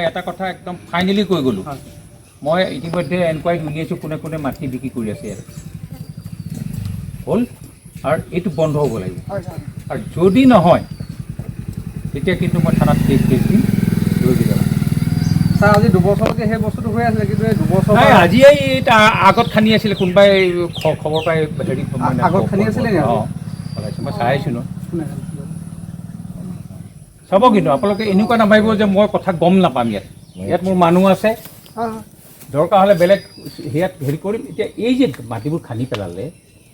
এটা কথা একদম ফাইনেলি কৈ গ'লোঁ। মই ইতিমধ্যে এনকুৱাৰীত উলিয়াইছোঁ কোনে কোনে মাটি বিক্ৰী কৰি আছে ইয়াত হ'ল, আৰু এইটো বন্ধ হ'ব লাগিব। আৰু যদি নহয় তেতিয়া কিন্তু মই থানাত কেছ দিম লৈ দিম। ছাৰ আজি 2 বছৰলৈকে সেই বস্তুটো হৈ আছিলে, কিন্তু এই 2 বছৰ নাই আজিয়ে এটা আগত খান্দি আছিলে কোনোবাই খবৰ পাই হেৰি আগত খান্দি আছিলে নি? অঁ ওলাইছে, মই চাই আহিছোঁ ন। চাব কিন্তু আপোনালোকে এনেকুৱা নাভাবিব যে মই কথা গম নাপাম। ইয়াত মোৰ মানুহ আছে, দৰকাৰ হ'লে বেলেগ সেয়াত হেৰি কৰিম। এতিয়া এই যে মাটিবোৰ খান্দি পেলালে,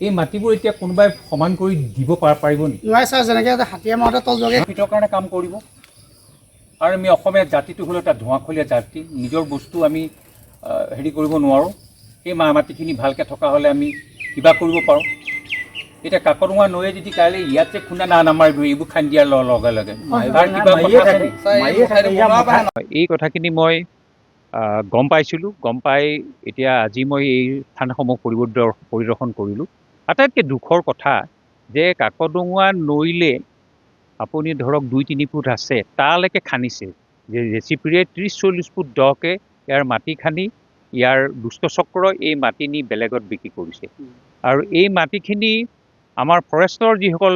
এই মাটিবোৰ এতিয়া কোনোবাই সমান কৰি দিব পাৰিব নেকি? নোৱাৰে ছাৰ, যেনেকৈ হাতীয়ে মাৰোঁতে তল যোগে প্ৰফিটৰ কাৰণে কাম কৰিব। আৰু আমি অসমীয়া জাতিটো হ'লে এটা ধোঁৱাখলীয়া জাতি, নিজৰ বস্তু আমি হেৰি কৰিব নোৱাৰোঁ। সেই মাটিখিনি ভালকৈ থকা হ'লে আমি কিবা কৰিব পাৰোঁ। এতিয়া কাকডোঙা নৈয়ে যদি কাইলৈ ইয়াতে খুন্দা নামাৰিব, এইবোৰ খান্দি দিয়াৰ লগে লগে এই কথাখিনি মই গম পাইছিলোঁ। গম পাই এতিয়া আজি মই এই স্থানসমূহ পৰিদৰ্শন কৰিলোঁ। আটাইতকৈ দুখৰ কথা যে কাকডোঙা নৈলে আপুনি ধৰক 2-3 ফুট আছে, তালৈকে খান্দিছে যে জেচিপিৰে 30-40 ফুট দকৈ ইয়াৰ মাটি খান্দি ইয়াৰ দুষ্টচক্ৰ এই মাটি নি বেলেগত বিক্ৰী কৰিছে। আৰু এই মাটিখিনি আমাৰ ফৰেষ্টৰ যিসকল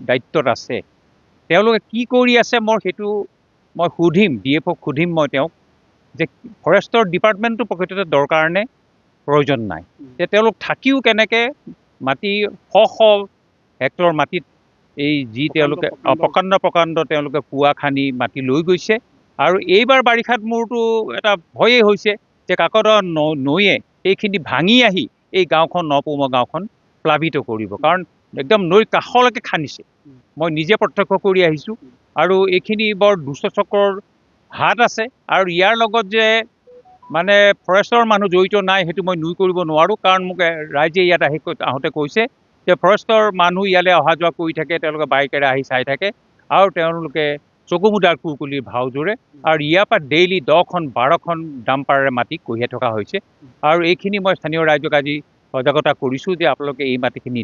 দায়িত্বত আছে তেওঁলোকে কি কৰি আছে সেইটো মই সুধিম, DFOক সুধিম মই তেওঁক যে ফৰেষ্টৰ ডিপাৰ্টমেণ্টটো প্ৰকৃততে দৰকাৰ নে প্ৰয়োজন নাই, যে তেওঁলোক থাকিও কেনেকৈ মাটি শ হেক্টৰ মাটিত এই যি তেওঁলোকে প্ৰকাণ্ড তেওঁলোকে কুঁৱা খান্দি মাটি লৈ গৈছে। আৰু এইবাৰ বাৰিষাত মোৰতো এটা ভয়েই হৈছে যে কাকডোঙা নৈয়ে এইখিনি ভাঙি আহি এই গাঁওখন নপৌমা গাঁওখন প্লাৱিত কৰিব, কাৰণ একদম নৈৰ কাষলৈকে খান্দিছে। মই নিজে প্ৰত্যক্ষ কৰি আহিছোঁ। আৰু এইখিনি বৰ দুষ্টচক্ৰৰ হাত আছে। আৰু ইয়াৰ লগত যে মানে ফৰেষ্টৰ মানুহ জড়িত নাই সেইটো মই নুই কৰিব নোৱাৰোঁ, কাৰণ মোক ৰাইজে ইয়াত আহোঁতে কৈছে যে ফৰেষ্টৰ মানুহ ইয়ালৈ অহা যোৱা কৰি থাকে, তেওঁলোকে বাইকেৰে আহি চাই থাকে আৰু তেওঁলোকে চকুমুদাৰ কুৰকুলিৰ ভাও জোৰে। আৰু ইয়াৰ পৰা ডেইলি 10-12খন ডাম্পাৰেৰে মাটি কঢ়িয়াই থকা হৈছে। আৰু এইখিনি মই স্থানীয় ৰাইজক আজি সজাগতা কৰিছোঁ যে আপোনালোকে এই মাটিখিনি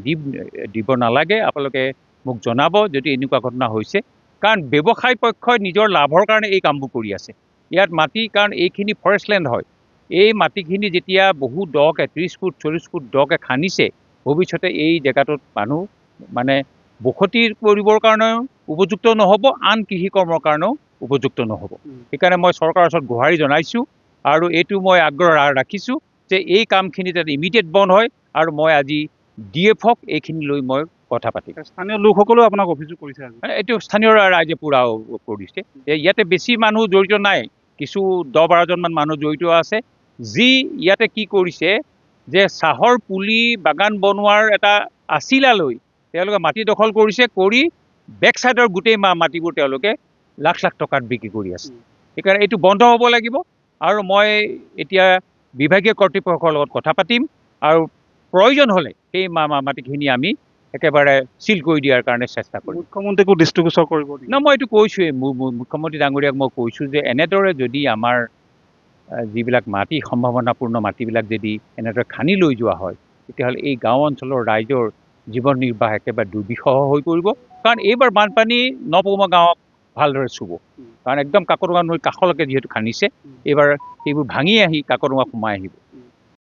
দিব নালাগে, আপোনালোকে মোক জনাব যদি এনেকুৱা ঘটনা হৈছে। কাৰণ ব্যৱসায় পক্ষই নিজৰ লাভৰ কাৰণে এই কামবোৰ কৰি আছে। ইয়াত মাটি, কাৰণ এইখিনি ফৰেষ্টলেণ্ড হয়, এই মাটিখিনি যেতিয়া বহু দকৈ 30 ফুট 40 ফুট দকৈ খান্দিছে, ভৱিষ্যতে এই জেগাটোত মানুহ মানে বসতি কৰিবৰ কাৰণেও উপযুক্ত নহ'ব, আন কৃষি কৰ্মৰ কাৰণেও উপযুক্ত নহ'ব। সেইকাৰণে মই চৰকাৰৰ ওচৰত গুহাৰি জনাইছোঁ আৰু এইটো মই আগ্ৰহ ৰাখিছোঁ যে এই কামখিনি যাতে ইমিডিয়েট বন্ধ হয়। আৰু মই আজি DFOক এইখিনি লৈ মই কথা পাতিম। স্থানীয় লোকসকলেও আপোনাক অভিযোগ কৰিছে আজি? এইটো স্থানীয় ৰাইজে পূৰা কৰিছে। ইয়াতে বেছি মানুহ জড়িত নাই, কিছু 10-12জনমান মানুহ জড়িত আছে, যি ইয়াতে কি কৰিছে যে চাহৰ পুলি বাগান বনোৱাৰ এটা আছিলা লৈ তেওঁলোকে মাটি দখল কৰিছে, কৰি বেক চাইডৰ গোটেই মাটিবোৰ তেওঁলোকে লাখ টকাত বিক্ৰী কৰি আছে। সেইকাৰণে এইটো বন্ধ হ'ব লাগিব। আৰু মই এতিয়া বিভাগীয় কৰ্তৃপক্ষৰ লগত কথা পাতিম আৰু প্ৰয়োজন হ'লে সেই মাটিখিনি আমি একেবাৰে চিল কৰি দিয়াৰ কাৰণে চেষ্টা কৰিম। মুখ্যমন্ত্ৰীকো দৃষ্টিগোচৰ কৰিব ন, মই এইটো কৈছোঁৱেই, মুখ্যমন্ত্ৰী ডাঙৰীয়াক মই কৈছোঁ যে এনেদৰে যদি আমাৰ যিবিলাক মাটি সম্ভাৱনাপূৰ্ণ মাটিবিলাক যদি এনেদৰে খান্দি লৈ যোৱা হয়, তেতিয়াহ'লে এই গাঁও অঞ্চলৰ ৰাইজৰ জীৱন নিৰ্বাহ একেবাৰে দুৰ্বিষহ হৈ পৰিব। কাৰণ এইবাৰ বানপানী নপৌমা গাঁৱক ভালদৰে চুব, কাৰণ একদম কাকডোঙা নৈৰ কাষলৈকে যিহেতু খান্দিছে, এইবাৰ সেইবোৰ ভাঙি আহি কাকডোঙা সোমাই আহিব।